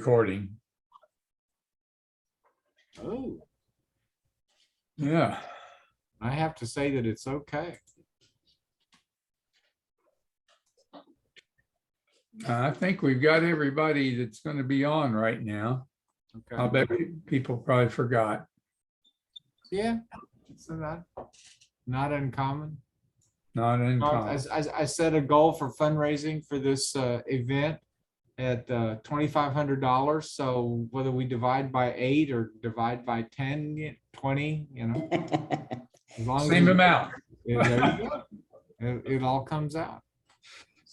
recording. Oh, Yeah. I have to say that it's okay. I think we've got everybody that's going to be on right now. Okay. I'll bet people probably forgot. Yeah, it's not uncommon. Not uncommon. As I set a goal for fundraising for this event at $2,500. So whether we divide by 8 or divide by 10, 20, you know, as long Same as amount. there you go. It all comes out.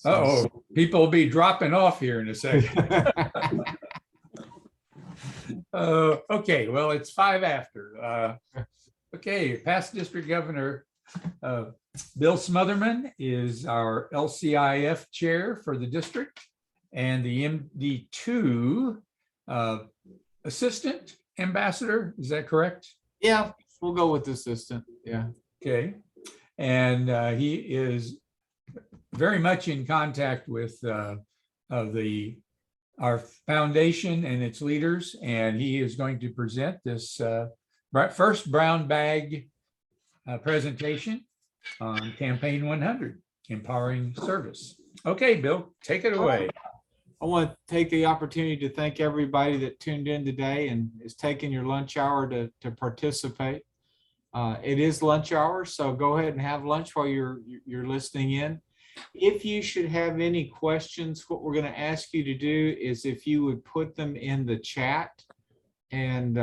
Uh-oh, people will be dropping off here in a second. Okay, well, it's 5 after. Okay, past district governor Bill Smothermon is our LCIF chair for the district, and the MD2 assistant ambassador. Is that correct? Yeah, we'll go with assistant. Yeah. Okay, and he is very much in contact with our foundation and its leaders, and he is going to present this first brown bag presentation on Campaign 100, Empowering Service. Okay, Bill, take it away. I want to take the opportunity to thank everybody that tuned in today and is taking your lunch hour to participate. It is lunch hour, so go ahead and have lunch while you're listening in. If you should have any questions, what we're going to ask you to do is if you would put them in the chat, and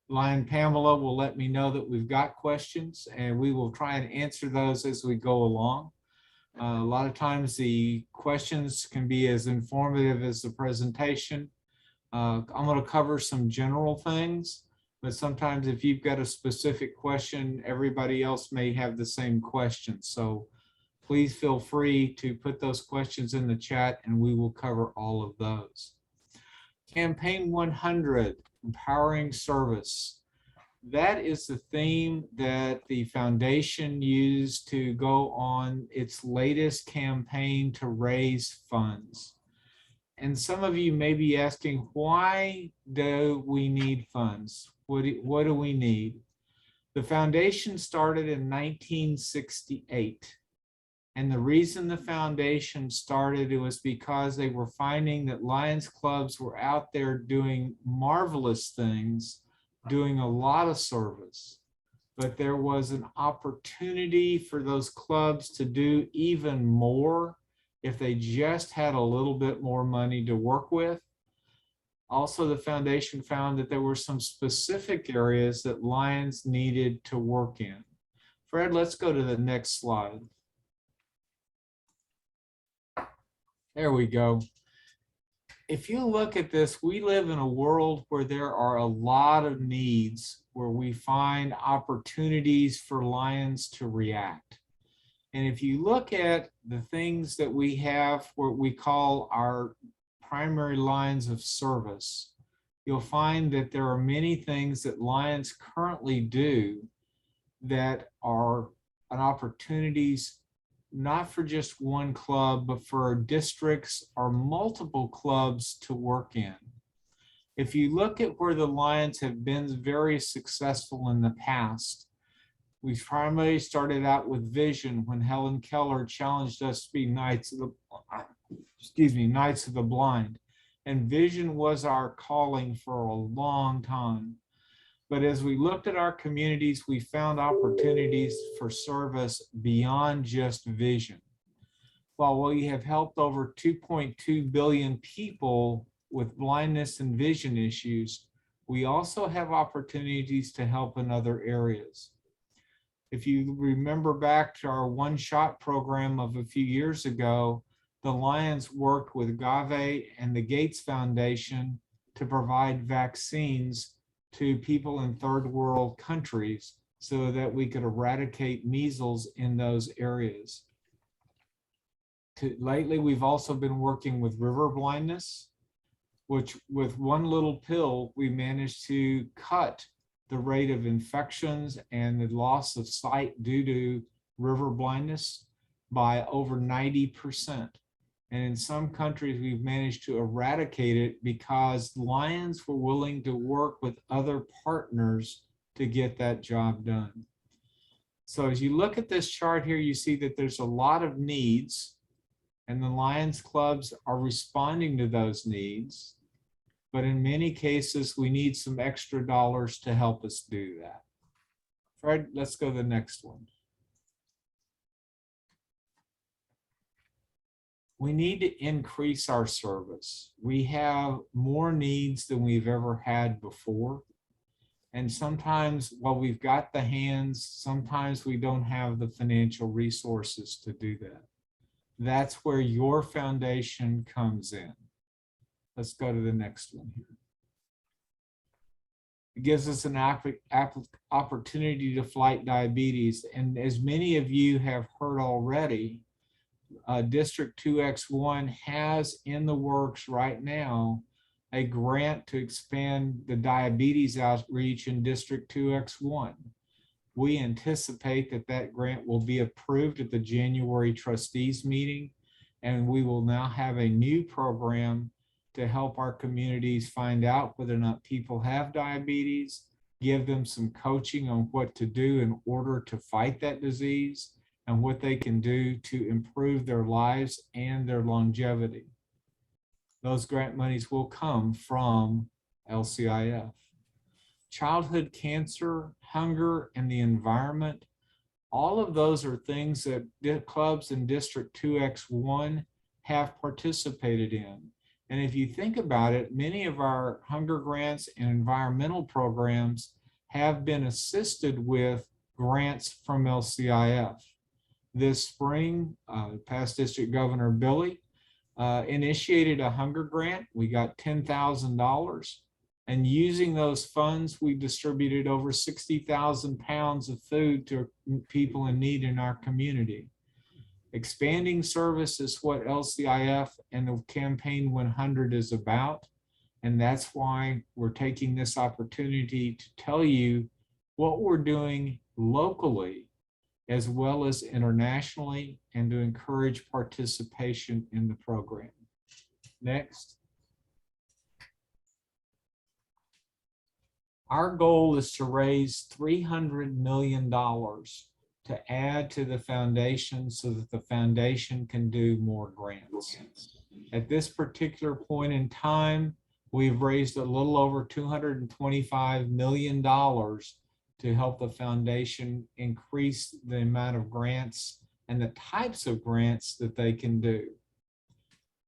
Lion Pamela will let me know that we've got questions, and we will try and answer those as we go along. A lot of times the questions can be as informative as the presentation. I'm going to cover some general things, but sometimes if you've got a specific question, everybody else may have the same question. So please feel free to put those questions in the chat and we will cover all of those. Campaign 100, Empowering Service. That is the theme that the foundation used to go on its latest campaign to raise funds. And some of you may be asking, why do we need funds? What do we need? The foundation started in 1968. And the reason the foundation started, it was because they were finding that Lions clubs were out there doing marvelous things, doing a lot of service, but there was an opportunity for those clubs to do even more if they just had a little bit more money to work with. Also, the foundation found that there were some specific areas that Lions needed to work in. Fred, let's go to the next slide. There we go. If you look at this, we live in a world where there are a lot of needs, where we find opportunities for Lions to react. And if you look at the things that we have, what we call our primary lines of service, you'll find that there are many things that Lions currently do that are an opportunities not for just one club, but for districts or multiple clubs to work in. If you look at where the Lions have been very successful in the past, we primarily started out with Vision when Helen Keller challenged us to be Knights of the Blind. And Vision was our calling for a long time. But as we looked at our communities, we found opportunities for service beyond just vision. While we have helped over 2.2 billion people with blindness and vision issues, we also have opportunities to help in other areas. If you remember back to our one-shot program of a few years ago, the Lions worked with GAVE and the Gates Foundation to provide vaccines to people in third world countries so that we could eradicate measles in those areas. Lately, we've also been working with river blindness, which with one little pill, we managed to cut the rate of infections and the loss of sight due to river blindness by over 90%. And in some countries, we've managed to eradicate it because Lions were willing to work with other partners to get that job done. So as you look at this chart here, you see that there's a lot of needs, and the Lions clubs are responding to those needs. But in many cases, we need some extra dollars to help us do that. Fred, let's go to the next one. We need to increase our service. We have more needs than we've ever had before. And sometimes while we've got the hands, sometimes we don't have the financial resources to do that. That's where your foundation comes in. Let's go to the next one here. It gives us an opportunity to fight diabetes. And as many of you have heard already, District 2X1 has in the works right now a grant to expand the diabetes outreach in District 2X1. We anticipate that that grant will be approved at the January trustees meeting, and we will now have a new program to help our communities find out whether or not people have diabetes, give them some coaching on what to do in order to fight that disease, and what they can do to improve their lives and their longevity. Those grant monies will come from LCIF. Childhood cancer, hunger, and the environment, all of those are things that clubs in District 2X1 have participated in. And if you think about it, many of our hunger grants and environmental programs have been assisted with grants from LCIF. This spring, past District Governor Billy initiated a hunger grant. We got $10,000. And using those funds, we distributed over 60,000 pounds of food to people in need in our community. Expanding service is what LCIF and the Campaign 100 is about. And that's why we're taking this opportunity to tell you what we're doing locally as well as internationally, and to encourage participation in the program. Next. Our goal is to raise $300 million to add to the foundation so that the foundation can do more grants. At this particular point in time, we've raised a little over $225 million to help the foundation increase the amount of grants and the types of grants that they can do.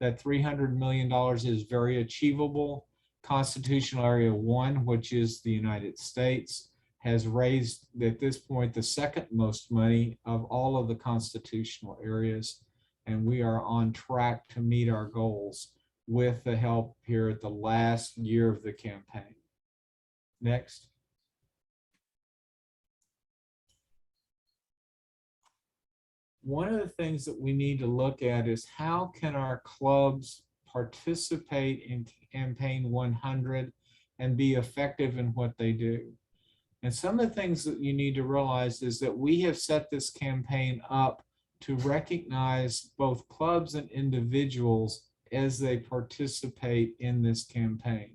That $300 million is very achievable. Constitutional Area 1, which is the United States, has raised at this point the second most money of all of the constitutional areas, and we are on track to meet our goals with the help here at the last year of the campaign. Next. One of the things that we need to look at is how can our clubs participate in Campaign 100 and be effective in what they do. And some of the things that you need to realize is that we have set this campaign up to recognize both clubs and individuals as they participate in this campaign.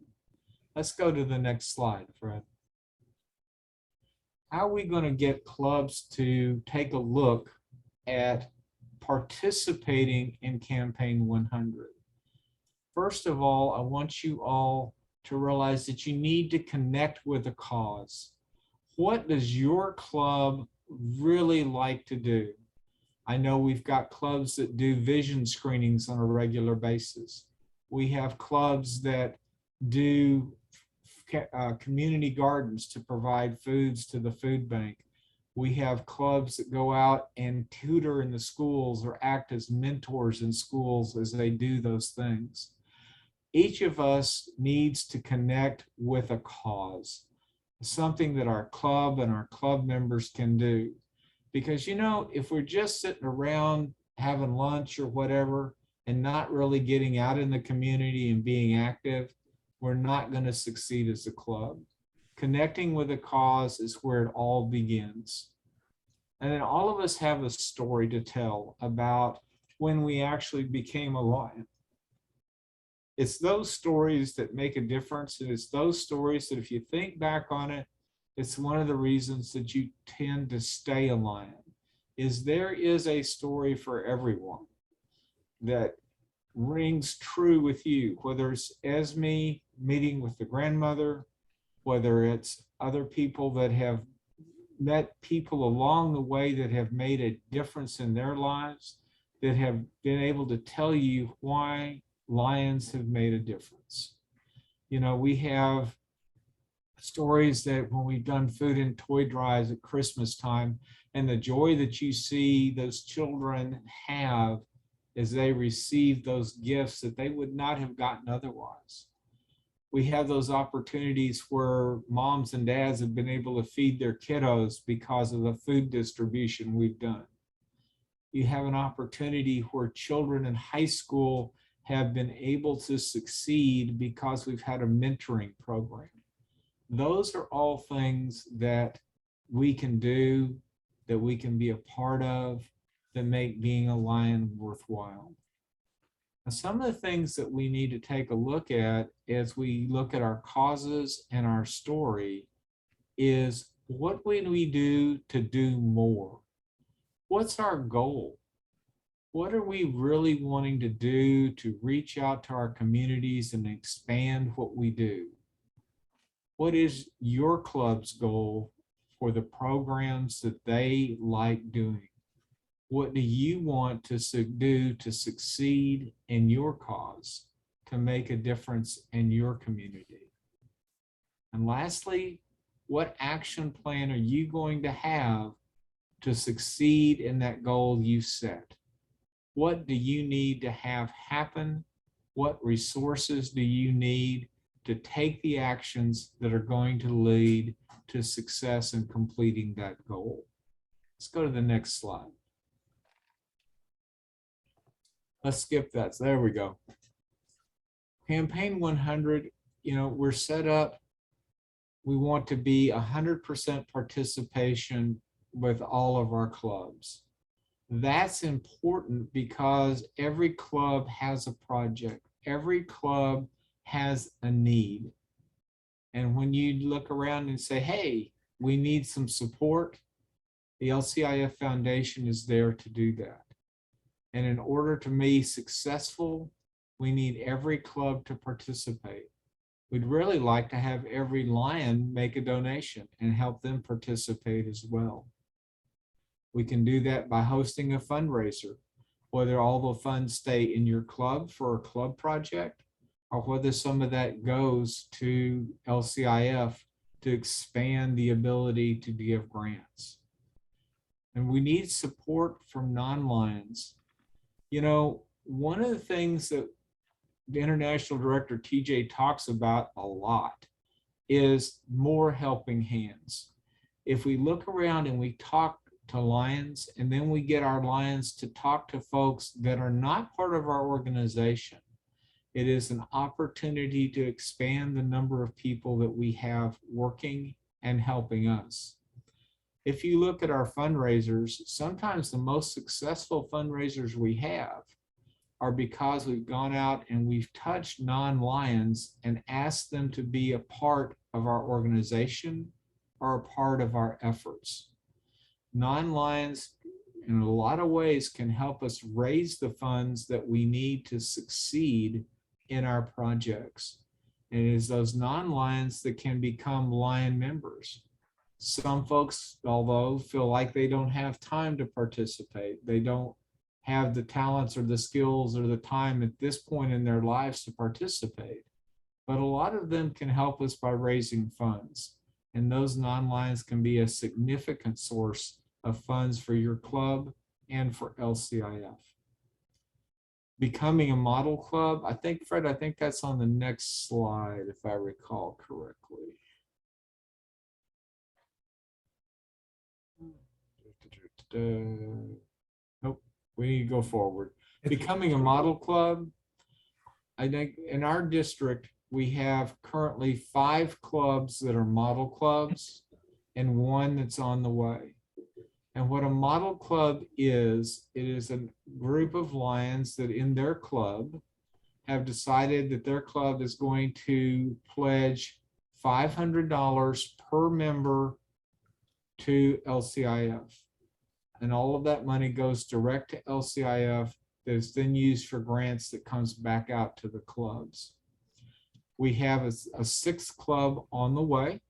Let's go to the next slide, Fred. How are we going to get clubs to take a look at participating in Campaign 100? First of all, I want you all to realize that you need to connect with a cause. What does your club really like to do? I know we've got clubs that do vision screenings on a regular basis. We have clubs that do community gardens to provide foods to the food bank. We have clubs that go out and tutor in the schools or act as mentors in schools as they do those things. Each of us needs to connect with a cause, something that our club and our club members can do. Because, you know, if we're just sitting around having lunch or whatever and not really getting out in the community and being active, we're not going to succeed as a club. Connecting with a cause is where it all begins. And then all of us have a story to tell about when we actually became a lion. It's those stories that make a difference. And it's those stories that if you think back on it, it's one of the reasons that you tend to stay a lion, is there is a story for everyone that rings true with you, whether it's Esme meeting with the grandmother, whether it's other people that have met people along the way that have made a difference in their lives, that have been able to tell you why lions have made a difference. You know, we have stories that when we've done food and toy drives at Christmas time, and the joy that you see those children have as they receive those gifts that they would not have gotten otherwise. We have those opportunities where moms and dads have been able to feed their kiddos because of the food distribution we've done. You have an opportunity where children in high school have been able to succeed because we've had a mentoring program. Those are all things that we can do, that we can be a part of, that make being a lion worthwhile. Now, some of the things that we need to take a look at as we look at our causes and our story is, what can we do to do more? What's our goal? What are we really wanting to do to reach out to our communities and expand what we do? What is your club's goal for the programs that they like doing? What do you want to do to succeed in your cause, to make a difference in your community? And lastly, what action plan are you going to have to succeed in that goal you set? What do you need to have happen? What resources do you need to take the actions that are going to lead to success in completing that goal? Let's go to the next slide. Let's skip that. So there we go. Campaign 100, you know, we're set up. We want to be 100% participation with all of our clubs. That's important because every club has a project. Every club has a need. And when you look around and say, hey, we need some support, the LCIF Foundation is there to do that. And in order to be successful, we need every club to participate. We'd really like to have every lion make a donation and help them participate as well. We can do that by hosting a fundraiser, whether all the funds stay in your club for a club project, or whether some of that goes to LCIF to expand the ability to give grants. And we need support from non-lions. You know, one of the things that the International Director TJ talks about a lot is more helping hands. If we look around and we talk to lions, and then we get our lions to talk to folks that are not part of our organization, it is an opportunity to expand the number of people that we have working and helping us. If you look at our fundraisers, sometimes the most successful fundraisers we have are because we've gone out and we've touched non-lions and asked them to be a part of our organization or a part of our efforts. Non-lions, in a lot of ways, can help us raise the funds that we need to succeed in our projects. And it is those non-lions that can become lion members. Some folks, although, feel like they don't have time to participate. They don't have the talents or the skills or the time at this point in their lives to participate. But a lot of them can help us by raising funds. And those non-lions can be a significant source of funds for your club and for LCIF. Becoming a model club, I think, Fred, I think that's on the next slide, if I recall correctly. Nope, we need to go forward. Becoming a model club, I think in our district, we have currently 5 clubs that are model clubs and 1 that's on the way. And what a model club is, it is a group of Lions that in their club have decided that their club is going to pledge $500 per member to LCIF. And all of that money goes direct to LCIF that is then used for grants that comes back out to the clubs. We have a sixth club on the way,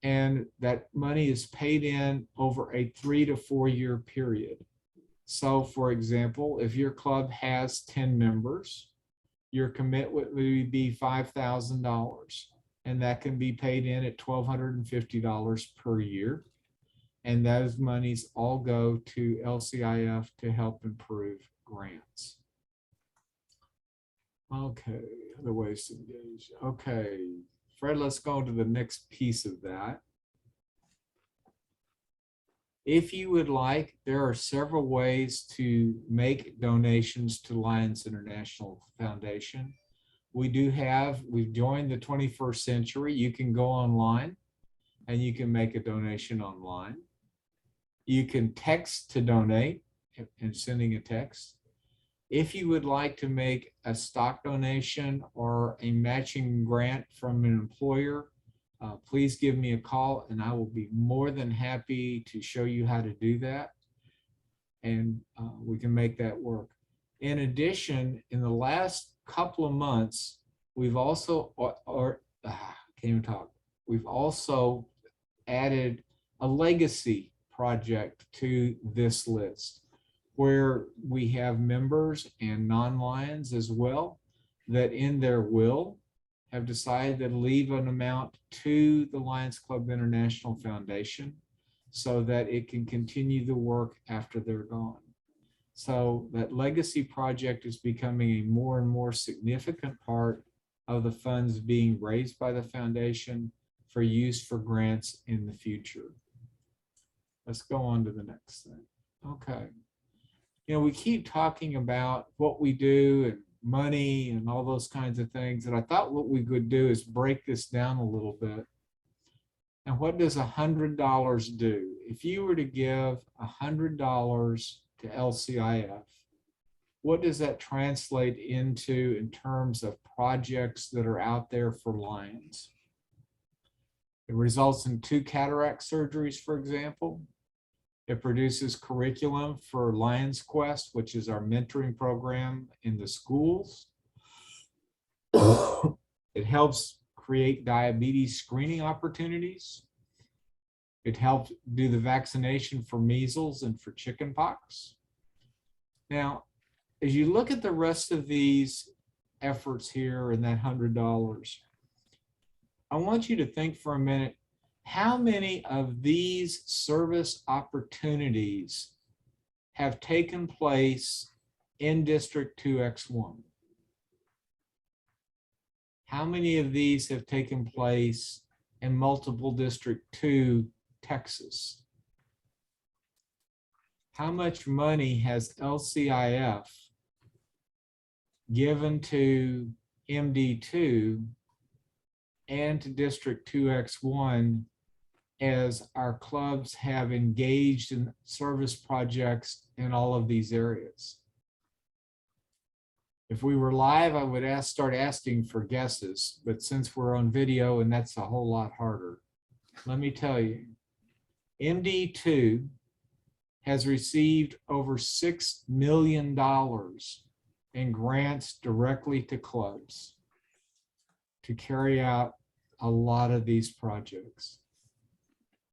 and that money is paid in over a 3 to 4 year period. So for example, if your club has 10 members, your commitment would be $5,000, and that can be paid in at $1,250 per year. And those monies all go to LCIF to help improve grants. Okay, other ways to engage. Okay, Fred, let's go to the next piece of that. If you would like, there are several ways to make donations to Lions International Foundation. We've joined the 21st century. You can go online and you can make a donation online. You can text to donate and sending a text. If you would like to make a stock donation or a matching grant from an employer, please give me a call and I will be more than happy to show you how to do that. And we can make that work. In addition, in the last couple of months, we've also, we've also added a legacy project to this list, where we have members and non-Lions as well that in their will have decided to leave an amount to the Lions Club International Foundation so that it can continue the work after they're gone. So that legacy project is becoming a more and more significant part of the funds being raised by the foundation for use for grants in the future. Let's go on to the next thing. Okay. You know, we keep talking about what we do and money and all those kinds of things. And I thought what we could do is break this down a little bit. And what does $100 do? If you were to give $100 to LCIF, what does that translate into in terms of projects that are out there for Lions? It results in 2 cataract surgeries, for example. It produces curriculum for Lions Quest, which is our mentoring program in the schools. It helps create diabetes screening opportunities. It helps do the vaccination for measles and for chickenpox. Now, as you look at the rest of these efforts here and that $100, I want you to think for a minute, how many of these service opportunities have taken place in District 2X1? How many of these have taken place in multiple District 2 Texas? How much money has LCIF given to MD2 and to District 2X1 as our clubs have engaged in service projects in all of these areas? If we were live, I would start asking for guesses, but since we're on video and that's a whole lot harder, let me tell you, MD2 has received over $6 million in grants directly to clubs to carry out a lot of these projects,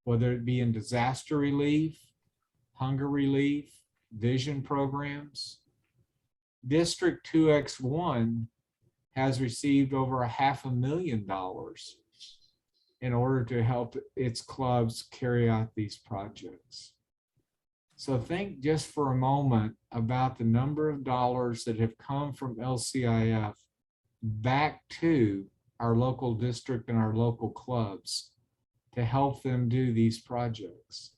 whether it be in disaster relief, hunger relief, vision programs. District 2X1 has received over $500,000 in order to help its clubs carry out these projects. So think just for a moment about the number of dollars that have come from LCIF back to our local district and our local clubs to help them do these projects.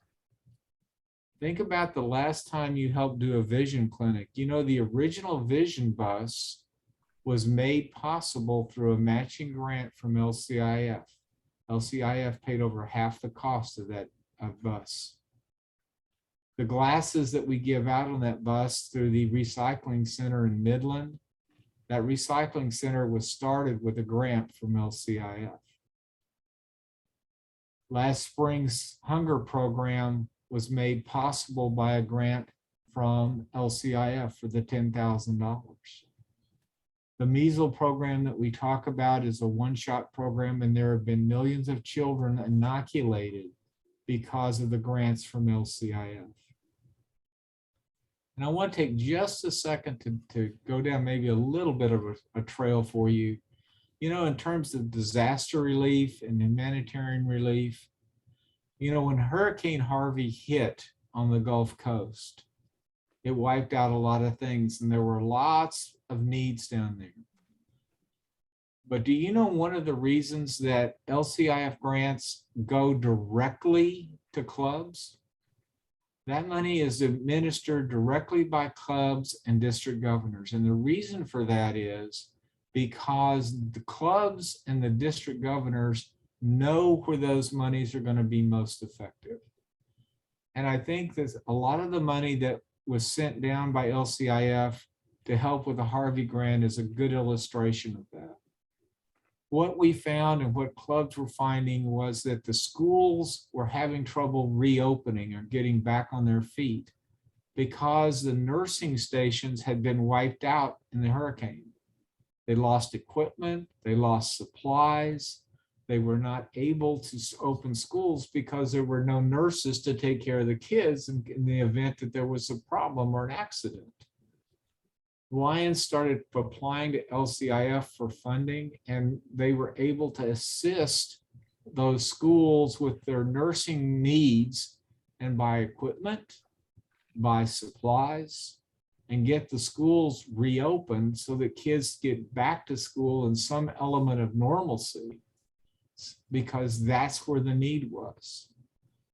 Think about the last time you helped do a vision clinic. You know, the original vision bus was made possible through a matching grant from LCIF. LCIF paid over half the cost of that bus. The glasses that we give out on that bus through the recycling center in Midland, that recycling center was started with a grant from LCIF. Last spring's hunger program was made possible by a grant from LCIF for the $10,000. The measles program that we talk about is a one-shot program, and there have been millions of children inoculated because of the grants from LCIF. And I want to take just a second to go down maybe a little bit of a trail for you. You know, in terms of disaster relief and humanitarian relief, you know, when Hurricane Harvey hit on the Gulf Coast, it wiped out a lot of things, and there were lots of needs down there. But do you know one of the reasons that LCIF grants go directly to clubs? That money is administered directly by clubs and district governors. And the reason for that is because the clubs and the district governors know where those monies are going to be most effective. And I think that a lot of the money that was sent down by LCIF to help with the Harvey grant is a good illustration of that. What we found and what clubs were finding was that the schools were having trouble reopening or getting back on their feet because the nursing stations had been wiped out in the hurricane. They lost equipment, they lost supplies, they were not able to open schools because there were no nurses to take care of the kids in the event that there was a problem or an accident. Lions started applying to LCIF for funding, and they were able to assist those schools with their nursing needs and buy equipment, buy supplies, and get the schools reopened so that kids get back to school in some element of normalcy, because that's where the need was.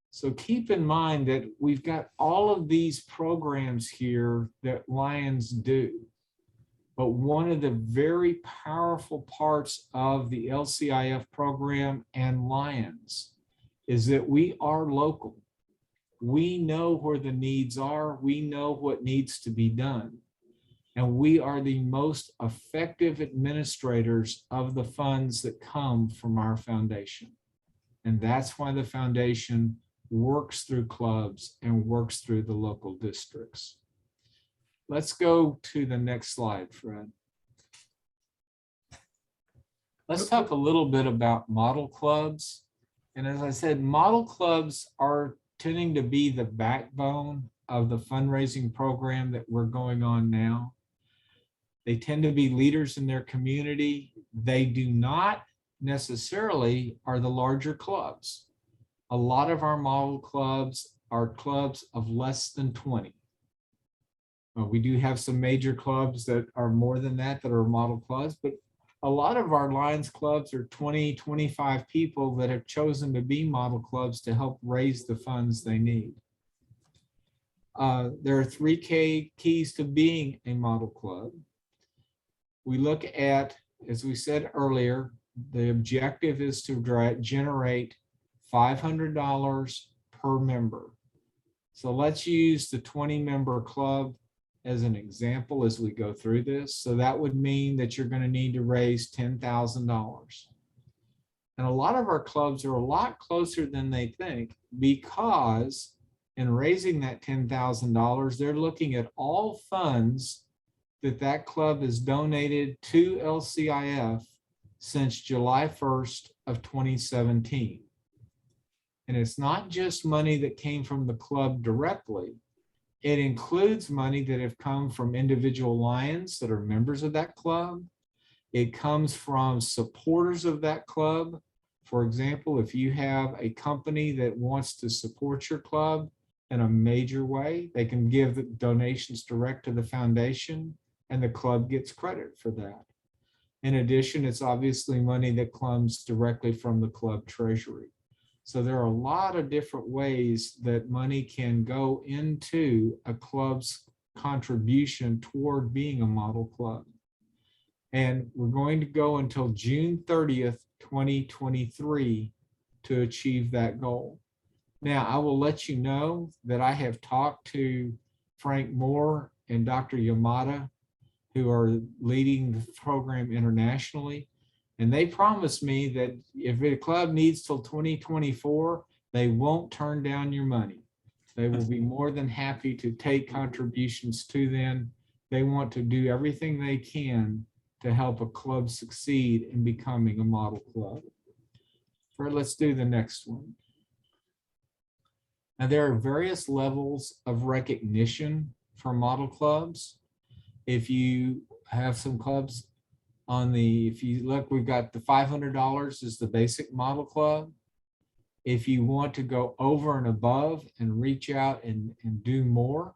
So keep in mind that we've got all of these programs here that Lions do. But one of the very powerful parts of the LCIF program and Lions is that we are local. We know where the needs are. We know what needs to be done. And we are the most effective administrators of the funds that come from our foundation. And that's why the foundation works through clubs and works through the local districts. Let's go to the next slide, Fred. Let's talk a little bit about model clubs. And as I said, model clubs are tending to be the backbone of the fundraising program that we're going on now. They tend to be leaders in their community. They do not necessarily are the larger clubs. A lot of our model clubs are clubs of less than 20. We do have some major clubs that are more than that are model clubs, but a lot of our Lions clubs are 20, 25 people that have chosen to be model clubs to help raise the funds they need. There are 3 keys to being a model club. We look at, as we said earlier, the objective is to generate $500 per member. So let's use the 20-member club as an example as we go through this. So that would mean that you're going to need to raise $10,000. And a lot of our clubs are a lot closer than they think, because in raising that $10,000, they're looking at all funds that club has donated to LCIF since July 1st of 2017. And it's not just money that came from the club directly. It includes money that have come from individual Lions that are members of that club. It comes from supporters of that club. For example, if you have a company that wants to support your club in a major way, they can give the donations direct to the foundation, and the club gets credit for that. In addition, it's obviously money that comes directly from the club treasury. So there are a lot of different ways that money can go into a club's contribution toward being a model club. And we're going to go until June 30th, 2023 to achieve that goal. Now, I will let you know that I have talked to Frank Moore and Dr. Yamada, who are leading the program internationally. And they promised me that if a club needs till 2024, they won't turn down your money. They will be more than happy to take contributions to them. They want to do everything they can to help a club succeed in becoming a model club. Let's do the next one. Now, there are various levels of recognition for model clubs. If you have some clubs if you look, we've got the $500 is the basic model club. If you want to go over and above and reach out and do more,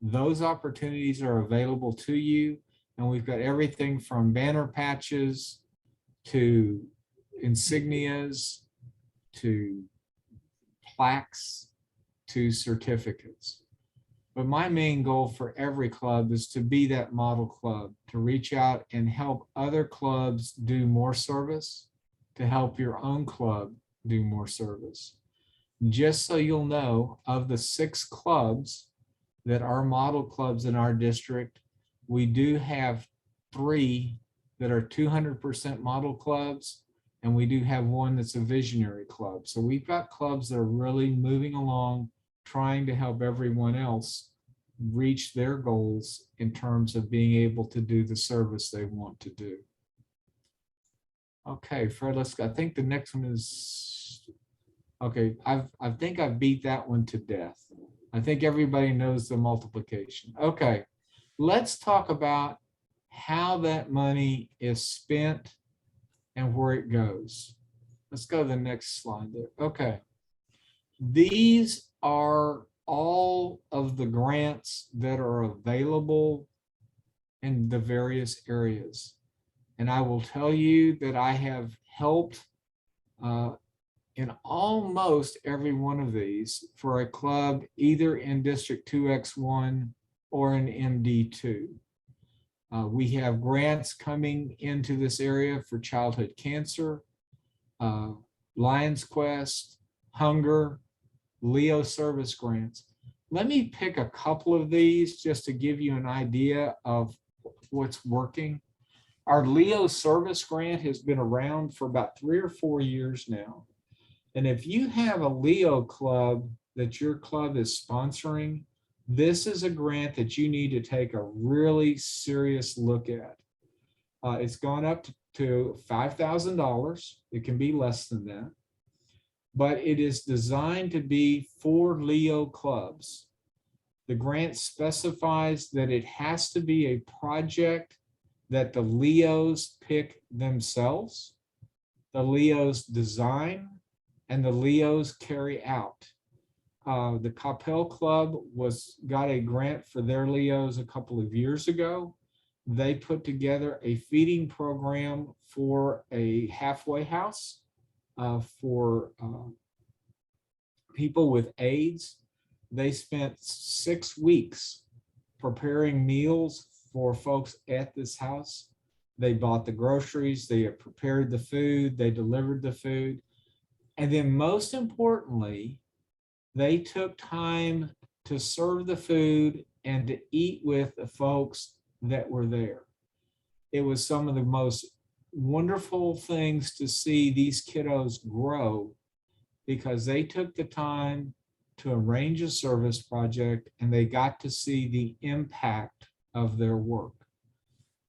those opportunities are available to you. And we've got everything from banner patches to insignias to plaques to certificates. But my main goal for every club is to be that model club, to reach out and help other clubs do more service, to help your own club do more service. Just so you'll know, of the 6 clubs that are model clubs in our district, we do have 3 that are 200% model clubs, and we do have 1 that's a visionary club. So we've got clubs that are really moving along, trying to help everyone else reach their goals in terms of being able to do the service they want to do. Okay, Fred, let's go. I think the next one is, okay, I think I've beat that one to death. I think everybody knows the multiplication. Okay, let's talk about how that money is spent and where it goes. Let's go to the next slide there. Okay. These are all of the grants that are available in the various areas. And I will tell you that I have helped in almost every one of these for a club, either in District 2X1 or in MD2. We have grants coming into this area for childhood cancer, Lions Quest, hunger, Leo service grants. Let me pick a couple of these just to give you an idea of what's working. Our Leo service grant has been around for about 3 or 4 years now. And if you have a Leo club that your club is sponsoring, this is a grant that you need to take a really serious look at. It's gone up to $5,000. It can be less than that. But it is designed to be for Leo clubs. The grant specifies that it has to be a project that the Leos pick themselves, the Leos design, and the Leos carry out. The Capel Club got a grant for their Leos a couple of years ago. They put together a feeding program for a halfway house for people with AIDS. They spent 6 weeks preparing meals for folks at this house. They bought the groceries, they prepared the food, they delivered the food. And then most importantly, they took time to serve the food and to eat with the folks that were there. It was some of the most wonderful things to see these kiddos grow because they took the time to arrange a service project and they got to see the impact of their work.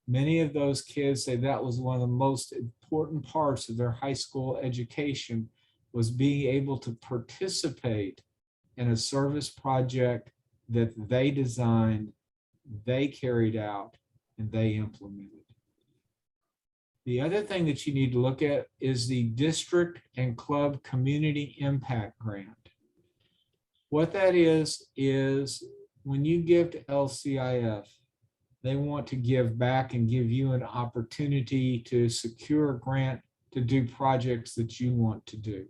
Many of those kids say that was one of the most important parts of their high school education, was being able to participate in a service project that they designed, they carried out, and they implemented. The other thing that you need to look at is the district and club community impact grant. What that is when you give to LCIF, they want to give back and give you an opportunity to secure a grant to do projects that you want to do.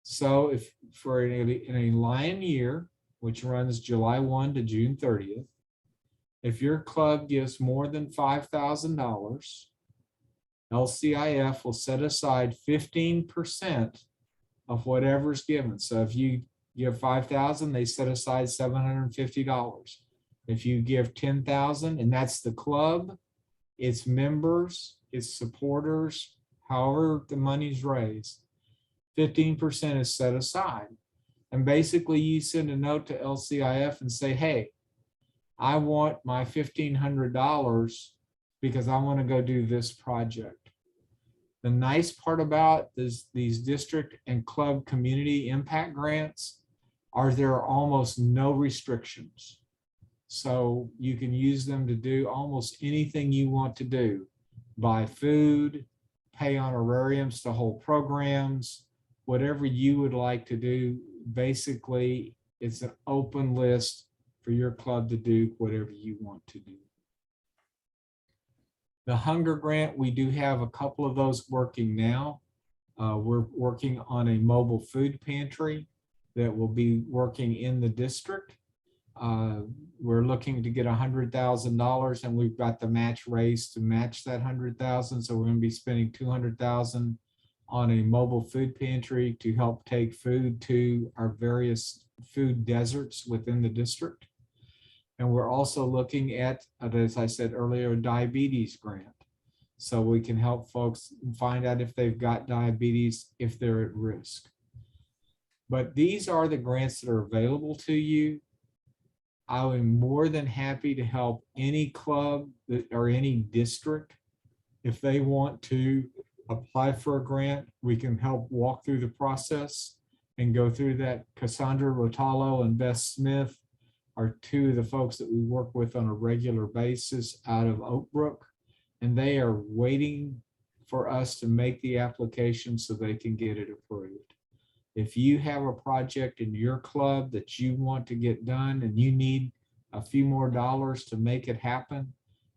So if for in a Lion year, which runs July 1 to June 30th, if your club gives more than $5,000, LCIF will set aside 15% of whatever's given. So if you give 5,000, they set aside $750. If you give 10,000, and that's the club, its members, its supporters, however the money's raised, 15% is set aside. And basically you send a note to LCIF and say, hey, I want my $1,500 because I want to go do this project. The nice part about these district and club community impact grants are there are almost no restrictions. So you can use them to do almost anything you want to do. Buy food, pay honorariums to hold programs, whatever you would like to do. Basically, it's an open list for your club to do whatever you want to do. The hunger grant, we do have a couple of those working now. We're working on a mobile food pantry that will be working in the district. We're looking to get $100,000, and we've got the match raised to match that 100,000. So we're going to be spending 200,000 on a mobile food pantry to help take food to our various food deserts within the district. And we're also looking at, as I said earlier, a diabetes grant. So we can help folks find out if they've got diabetes, if they're at risk. But these are the grants that are available to you. I am more than happy to help any club or any district. If they want to apply for a grant, we can help walk through the process and go through that. Cassandra Rotalo and Beth Smith are two of the folks that we work with on a regular basis out of Oak Brook, and they are waiting for us to make the application so they can get it approved. If you have a project in your club that you want to get done and you need a few more dollars to make it happen,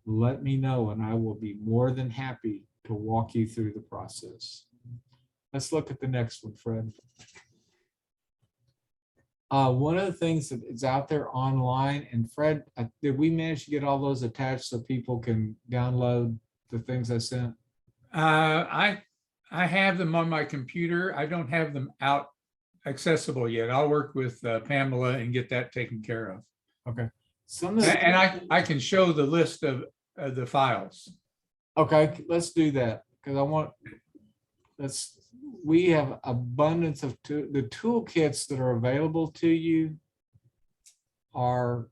let me know and I will be more than happy to walk you through the process. Let's look at the next one, Fred. One of the things that is out there online, and Fred, did we manage to get all those attached so people can download the things I sent? I have them on my computer. I don't have them out accessible yet. I'll work with Pamela and get that taken care of. Okay. And I can show the list of the files. Okay, let's do that because we have abundance of the toolkits that are available to you are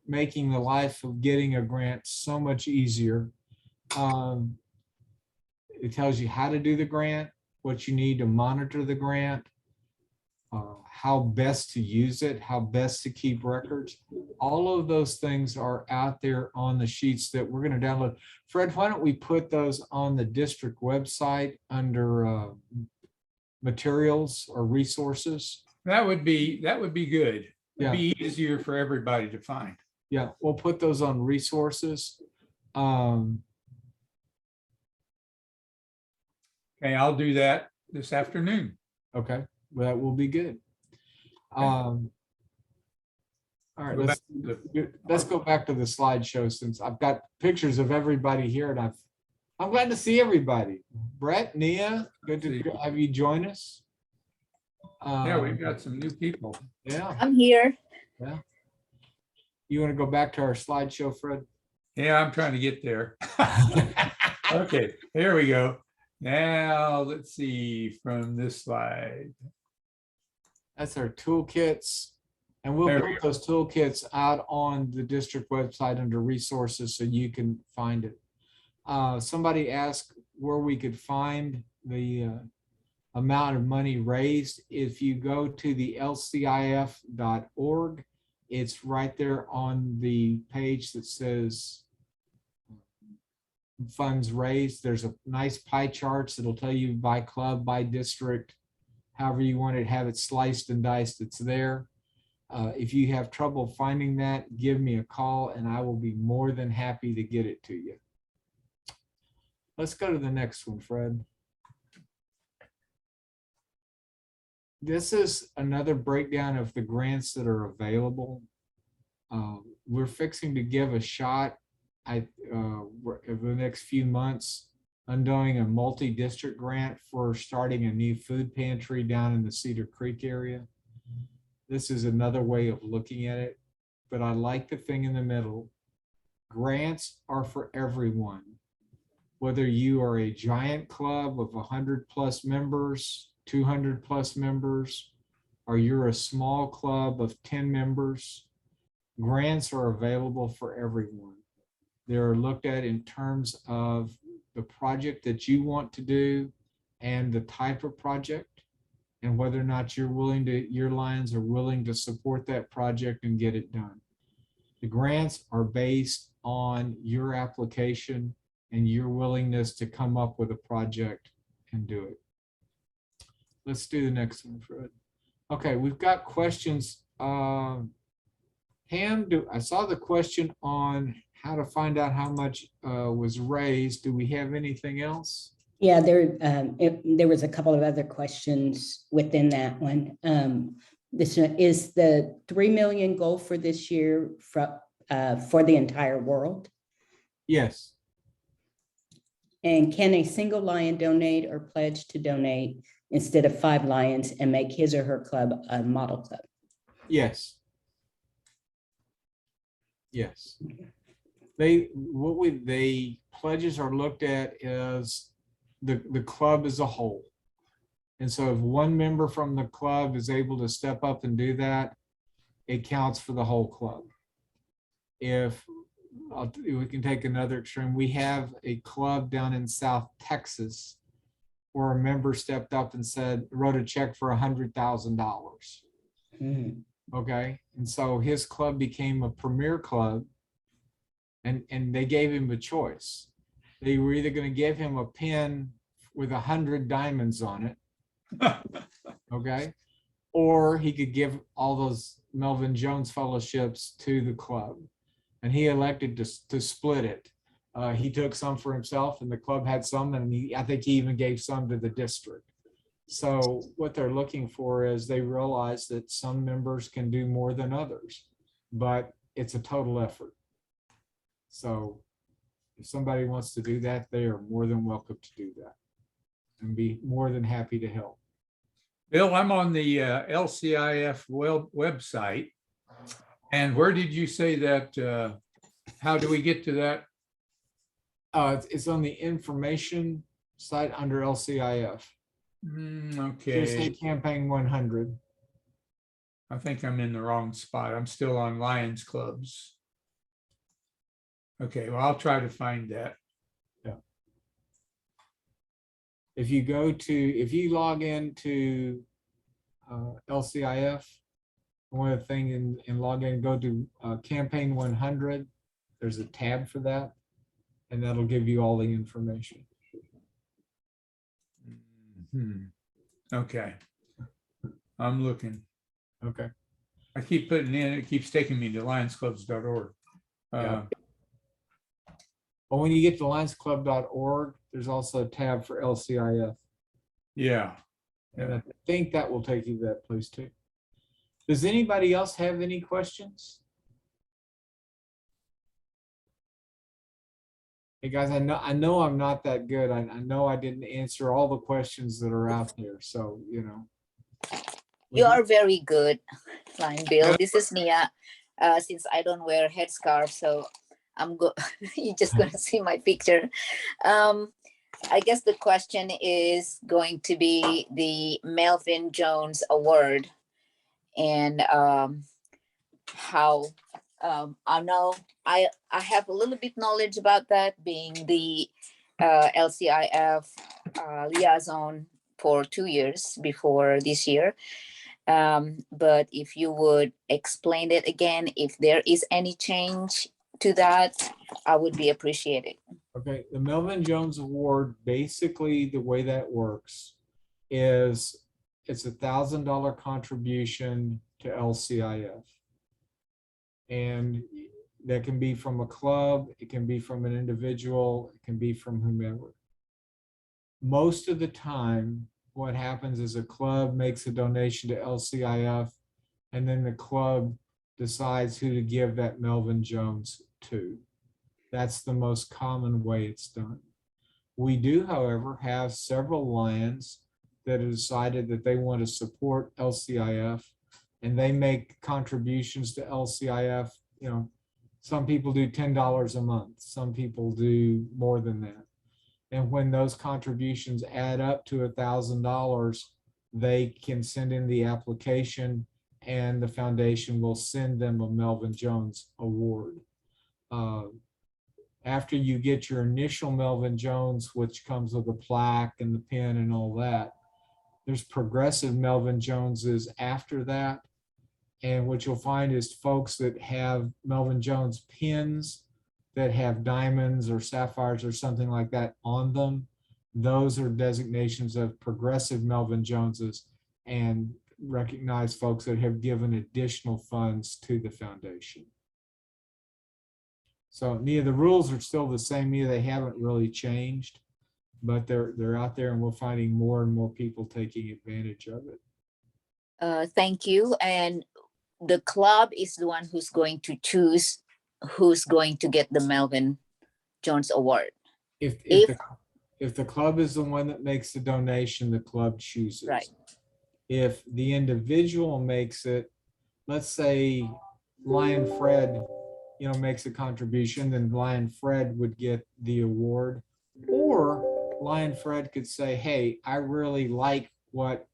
making the life of getting a grant so much easier. It tells you how to do the grant, what you need to monitor the grant, how best to use it, how best to keep records. All of those things are out there on the sheets that we're going to download. Fred, why don't we put those on the district website under materials or resources? That would be good. Yeah. It'd be easier for everybody to find. Yeah, we'll put those on resources. Okay, I'll do that this afternoon. Okay, well, that will be good. All right, let's go back to the slideshow since I've got pictures of everybody here, and I'm glad to see everybody. Brett, Nia, good to have you join us. Yeah, we've got some new people. Yeah, I'm here. yeah. You want to go back to our slideshow, Fred? Yeah, I'm trying to get there. Okay, here we go. Now let's see from this slide. That's our toolkits. And we'll put those toolkits out on the district website under resources so you can find it. Somebody asked where we could find the amount of money raised. If you go to the LCIF.org, it's right there on the page that says funds raised. There's a nice pie charts that'll tell you by club, by district, however you want to have it sliced and diced, it's there. If you have trouble finding that, give me a call and I will be more than happy to get it to you. Let's go to the next one, Fred. This is another breakdown of the grants that are available. We're fixing to give a shot over the next few months undoing a multi-district grant for starting a new food pantry down in the Cedar Creek area. This is another way of looking at it, but I like the thing in the middle. Grants are for everyone. Whether you are a giant club of 100+ members, 200+ members, or you're a small club of 10 members, grants are available for everyone. They're looked at in terms of the project that you want to do and the type of project, and whether or not your Lions are willing to support that project and get it done. The grants are based on your application and your willingness to come up with a project and do it. Let's do the next one, Fred. Okay, we've got questions. Pam, I saw the question on how to find out how much was raised. Do we have anything else? Yeah, there was a couple of other questions within that one. This is the 3 million goal for this year for the entire world. Yes. And can a single Lion donate or pledge to donate instead of 5 Lions and make his or her club a model club? Yes. Yes. Pledges are looked at as the club as a whole. And so if one member from the club is able to step up and do that, it counts for the whole club. If we can take another extreme, we have a club down in South Texas where a member stepped up and wrote a check for $100,000. Okay. And so his club became a premier club, and they gave him a choice. They were either going to give him a pin with 100 diamonds on it. Okay. Or he could give all those Melvin Jones fellowships to the club. And he elected to split it. He took some for himself, and the club had some, and I think he even gave some to the district. So what they're looking for is they realize that some members can do more than others, but it's a total effort. So if somebody wants to do that, they are more than welcome to do that and be more than happy to help. Bill, I'm on the LCIF website. And where did you say that? How do we get to that? It's on the information site under LCIF. Okay. Say campaign 100. I think I'm in the wrong spot. I'm still on Lions Clubs. Okay, well, I'll try to find that. Yeah. If you log into LCIF, one of the things in log in, go to campaign 100. There's a tab for that, and that'll give you all the information. Okay. I'm looking. Okay. I keep putting in, it keeps taking me to lionsclubs.org. Yeah. Well, when you get to lionsclub.org, there's also a tab for LCIF. Yeah. And I think that will take you to that place too. Does anybody else have any questions? Hey guys, I know I'm not that good. I know I didn't answer all the questions that are out there. So, you know. You are very good, Flying Bill. This is Nia. Since I don't wear headscarf, so you're just gonna see my picture. I guess the question is going to be the Melvin Jones Award, and how I know I have a little bit knowledge about that, being the LCIF liaison for 2 years before this year. But if you would explain it again, if there is any change to that, I would be appreciated. Okay, the Melvin Jones Award, basically the way that works is it's $1,000 contribution to LCIF. And that can be from a club, it can be from an individual, it can be from whomever. Most of the time, what happens is a club makes a donation to LCIF, and then the club decides who to give that Melvin Jones to. That's the most common way it's done. We do, however, have several Lions that have decided that they want to support LCIF, and they make contributions to LCIF. You know, some people do $10 a month, some people do more than that. And when those contributions add up to $1,000, they can send in the application and the foundation will send them a Melvin Jones award. After you get your initial Melvin Jones, which comes with a plaque and the pin and all that, there's progressive Melvin Joneses after that. And what you'll find is folks that have Melvin Jones pins that have diamonds or sapphires or something like that on them, those are designations of progressive Melvin Joneses and recognize folks that have given additional funds to the foundation. So Nia, the rules are still the same, Nia, they haven't really changed, but they're out there and we're finding more and more people taking advantage of it. Thank you. And the club is the one who's going to choose who's going to get the Melvin Jones Award. If the club is the one that makes the donation, the club chooses. Right. If the individual makes it, let's say Lion Fred, makes a contribution, then Lion Fred would get the award. Or Lion Fred could say, hey, I really like what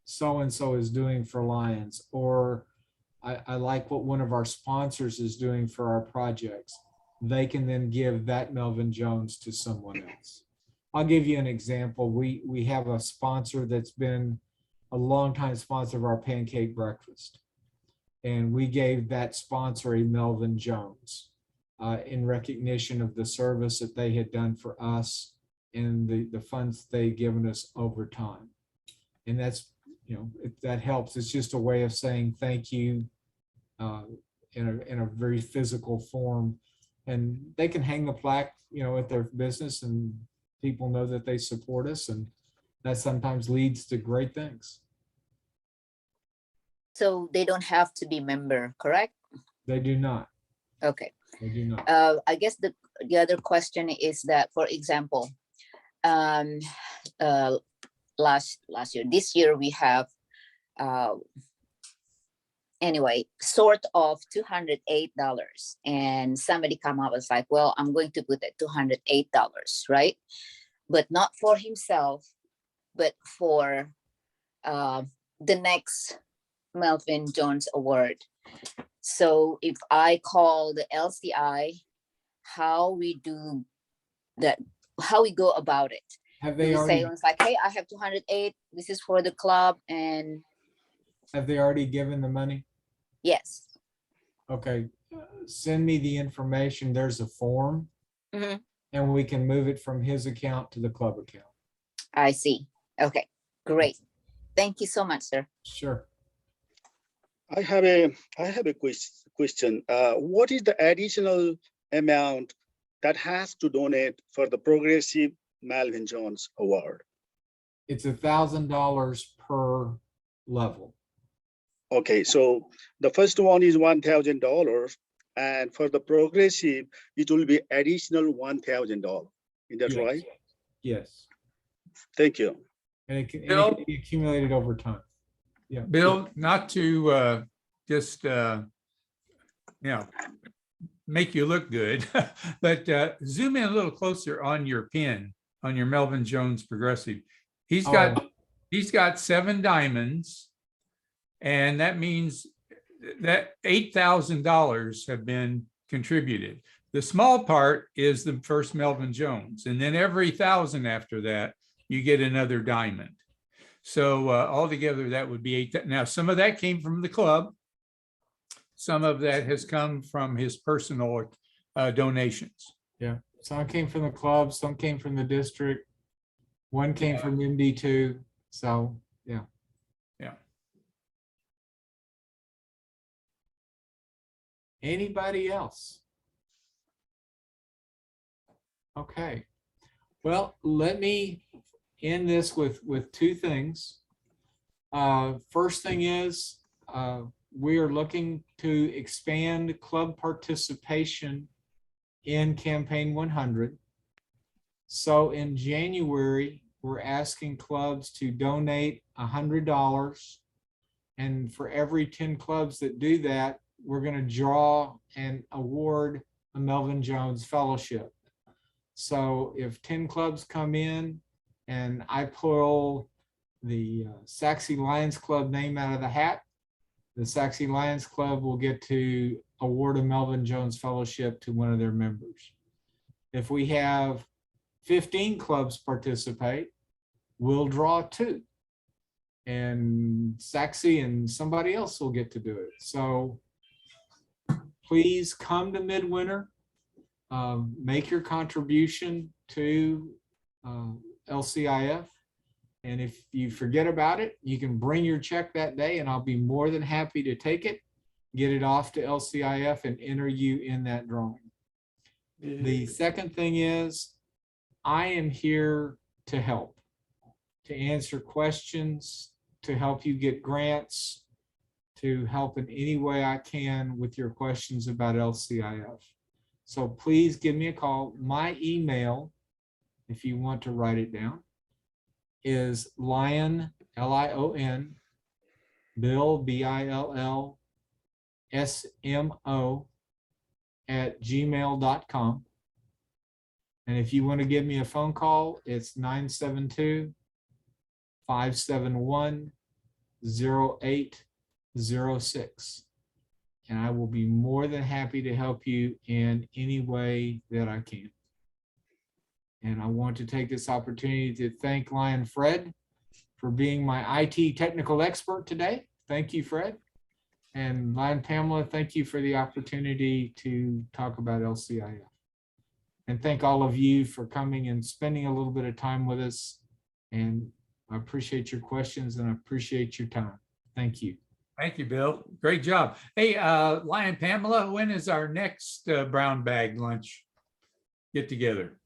so-and-so is doing for Lions, or I like what one of our sponsors is doing for our projects. They can then give that Melvin Jones to someone else. I'll give you an example. We have a sponsor that's been a longtime sponsor of our pancake breakfast. And we gave that sponsor a Melvin Jones in recognition of the service that they had done for us and the funds they've given us over time. And that's, if that helps, it's just a way of saying thank you in a very physical form. And they can hang the plaque, at their business and people know that they support us, and that sometimes leads to great things. So they don't have to be member, correct? They do not. Okay. They do not. I guess the other question is that, for example, last year, this year we have, anyway, sort of $208, and somebody come up and was like, well, I'm going to put it $208, right? But not for himself, but for the next Melvin Jones Award. So if I call the LCI, how we do that, how we go about it? Have Do they we already, say, it's like, hey, I have 208, this is for the club, and have they already given the money? yes. Okay, send me the information. There's a form, Mhm. and we can move it from his account to the club account. I see. Okay, great. Thank you so much, sir. Sure. I have a question. What is the additional amount that has to donate for the Progressive Malvin Jones Award? It's $1,000 per level. Okay, so the first one is $1,000, and for the Progressive, it will be additional $1,000. Is that Yes. right? Yes. Thank you. And it can Bill? be accumulated over time. Yeah. Bill, not to just, make you look good, but zoom in a little closer on your pin, on your Melvin Jones Progressive. He's got 7 diamonds, and that means that $8,000 have been contributed. The small part is the first Melvin Jones, and then every 1,000 after that, you get another diamond. So altogether, that would be 8. Now, some of that came from the club. Some of that has come from his personal donations. Yeah. Some came from the club, some came from the district. One came from MD2. So, yeah. Yeah. Anybody else? Okay. Well, let me end this with 2 things. First thing is, we are looking to expand club participation in Campaign 100. So in January, we're asking clubs to donate $100. And for every 10 clubs that do that, we're going to draw and award a Melvin Jones Fellowship. So if 10 clubs come in and I pull the Saxe Lions Club name out of the hat, the Saxe Lions Club will get to award a Melvin Jones Fellowship to one of their members. If we have 15 clubs participate, we'll draw 2. And Saxe and somebody else will get to do it. So please come to Midwinter, make your contribution to LCIF. And if you forget about it, you can bring your check that day and I'll be more than happy to take it, get it off to LCIF and enter you in that drawing. The second thing is I am here to help, to answer questions, to help you get grants, to help in any way I can with your questions about LCIF. So please give me a call. My email, if you want to write it down, is Lion, Lion, Bill, BILL, SMO @gmail.com. And if you want to give me a phone call, it's 972-571-0806. And I will be more than happy to help you in any way that I can. And I want to take this opportunity to thank Lion Fred for being my IT technical expert today. Thank you, Fred. And Lion Pamela, thank you for the opportunity to talk about LCIF. And thank all of you for coming and spending a little bit of time with us. And I appreciate your questions and I appreciate your time. Thank you. Thank you, Bill. Great job. Hey, Lion Pamela, when is our next brown bag lunch get together?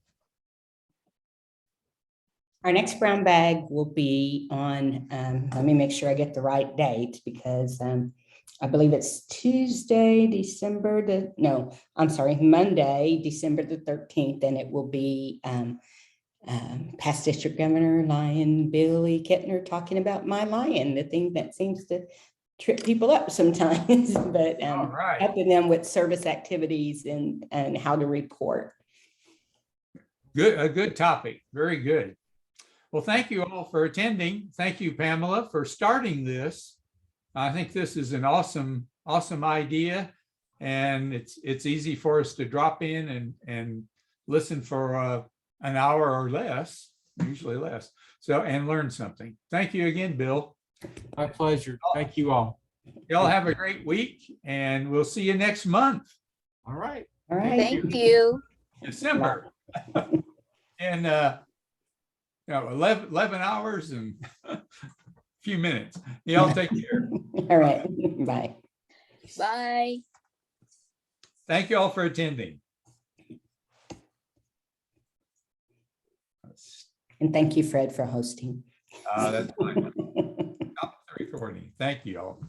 Our next brown bag will be on, let me make sure I get the right date because I believe it's Monday, December the 13th, and it will be past District Governor Lion Billy Kettner talking about my lion, the thing that seems to trip people up sometimes, but All right. helping them with service activities and how to report. Good, a good topic. Very good. Well, thank you all for attending. Thank you, Pamela, for starting this. I think this is an awesome idea, and it's easy for us to drop in and listen for an hour or less, usually less. So, and learn something. Thank you again, Bill. My pleasure. Thank you all. Y'all have a great week, and we'll see you next month. All right. All right. Thank you. December. And 11 hours and a few minutes. Y'all take care. All right. Bye. Bye. Thank you all for attending. And thank you, Fred, for hosting. That's fine. Stop the recording. Thank you all.